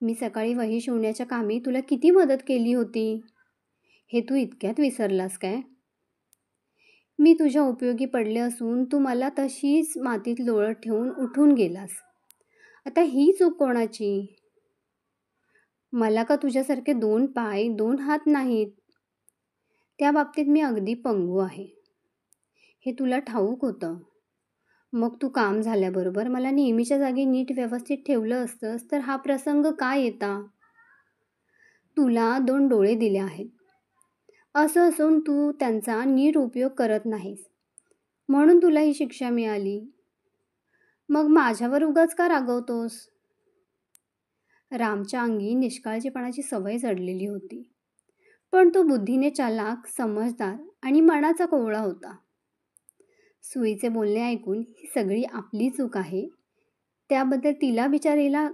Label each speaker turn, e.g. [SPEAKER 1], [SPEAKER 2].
[SPEAKER 1] मी सकाळी वही शिवण्याच्या कामी तुला किती मदत केली होती हे तू इतक्यात विसरलास काय? मी तुझ्या उपयोगी पडले असून तू मला तशीच मातीत लोळत ठेवून उठून गेलास. आता ही चूक कोणाची? मला का तुझ्यासारखे 2 पाय 2 हात नाहीत? त्या बाबतीत मी अगदी पंगू आहे. हे तुला ठाऊक होतं. मग तू काम झाल्याबरोबर मला नेहमीच्या जागी नीट व्यवस्थित ठेवलं असतंस तर हा प्रसंग का येता? तुला 2 डोळे दिले आहेत. असं असून तू त्यांचा नीट उपयोग करत नाहीस. म्हणून तुला ही शिक्षा मिळाली. मग माझ्यावर उगाच का रागवतोस? रामच्या अंगी निष्काळजीपणाची सवय जडलेली होती. पण तो बुद्धीने चालाक, समजदार आणि मनाचा कोवळा होता. सुईचे बोलणे ऐकून ही सगळी आपली चूक आहे, त्याबद्दल तिला बिचारीला